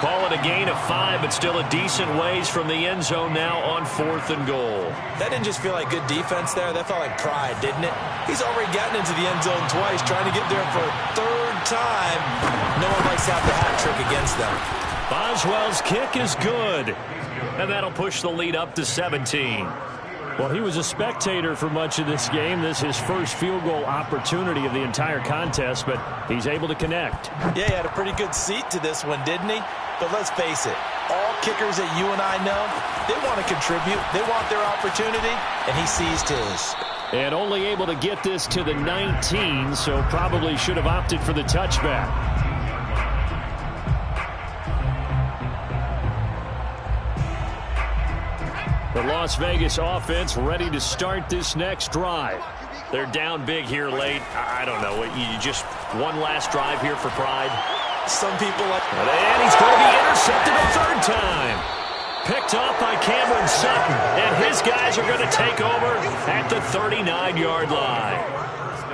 Call it a gain of 5, but still a decent ways from the end zone now on fourth and goal. That didn't just feel like good defense there. That felt like pride, didn't it? He's already gotten into the end zone twice, trying to get there for a third time. No one likes to have the hat trick against them. Boswell's kick is good. And that'll push the lead up to 17. Well, he was a spectator for much of this game. This is his first field goal opportunity of the entire contest, but he's able to connect. Yeah, he had a pretty good seat to this one, didn't he? But let's face it, all kickers that you and I know, they want to contribute. They want their opportunity, and he seized his. And only able to get this to the 19, so probably should have opted for the touchback. The Las Vegas offense ready to start this next drive. They're down big here late. I don't know. You just one last drive here for pride. Some people like... And he's going to be intercepted a third time. Picked up by Cameron Sutton. And his guys are going to take over at the 39-yard line.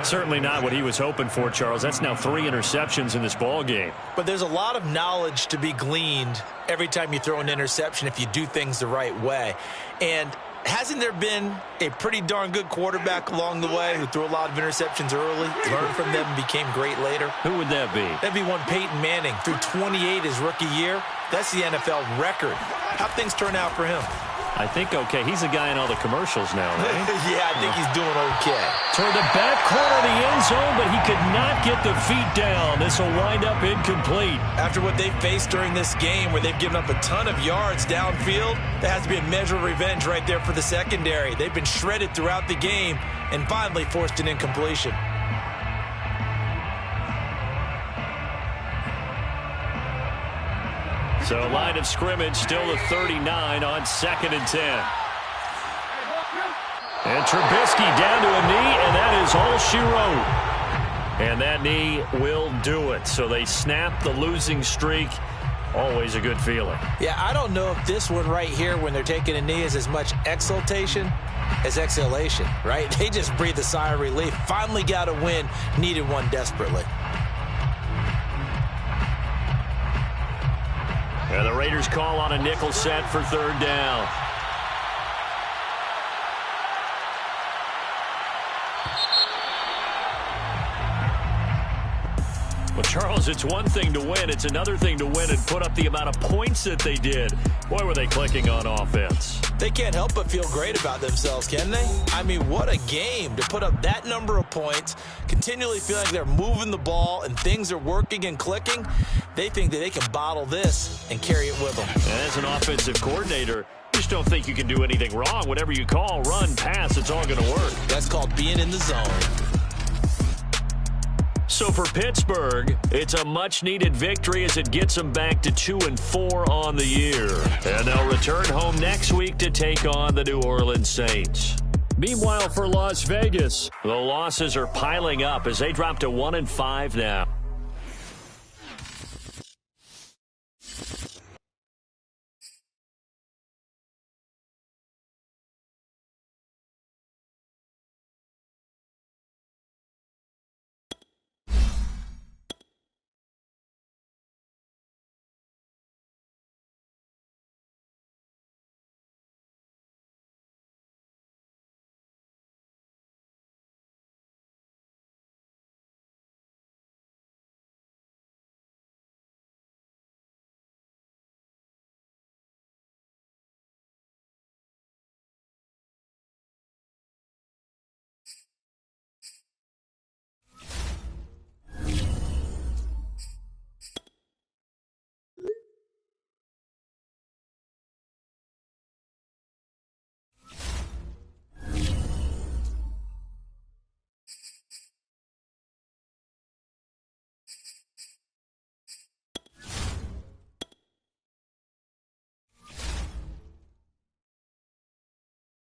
Certainly not what he was hoping for, Charles. That's now 3 interceptions in this ball game. But there's a lot of knowledge to be gleaned every time you throw an interception if you do things the right way. And hasn't there been a pretty darn good quarterback along the way who threw a lot of interceptions early, learned from them, and became great later? Who would that be? That'd be one Peyton Manning. Threw 28 his rookie year. That's the NFL record. How'd things turn out for him? I think okay. He's a guy in all the commercials now, right? Yeah, I think he's doing okay. Toward the back corner of the end zone, but he could not get the feet down. This will wind up incomplete. After what they faced during this game where they've given up a ton of yards downfield, there has to be a measure of revenge right there for the secondary. They've been shredded throughout the game and finally forced an incompletion. So line of scrimmage still the 39 on 2nd and 10. And Trubisky down to a knee, and that is all she wrote. And that knee will do it. So they snap the losing streak. Always a good feeling. Yeah, I don't know if this one right here when they're taking a knee is as much exultation as exhalation, right? They just breathe a sigh of relief. Finally got a win. Needed one desperately. And the Raiders call on a nickel set for 3rd down. Well, Charles, it's one thing to win. It's another thing to win and put up the amount of points that they did. Boy, were they clicking on offense. They can't help but feel great about themselves, can they? I mean, what a game to put up that number of points, continually feel like they're moving the ball and things are working and clicking. They think that they can bottle this and carry it with them. And as an offensive coordinator, you just don't think you can do anything wrong. Whatever you call, run, pass, it's all going to work. That's called being in the zone. So for Pittsburgh, it's a much-needed victory as it gets them back to 2-4 on the year. And they'll return home next week to take on the New Orleans Saints. Meanwhile, for Las Vegas, the losses are piling up as they drop to 1-5 now.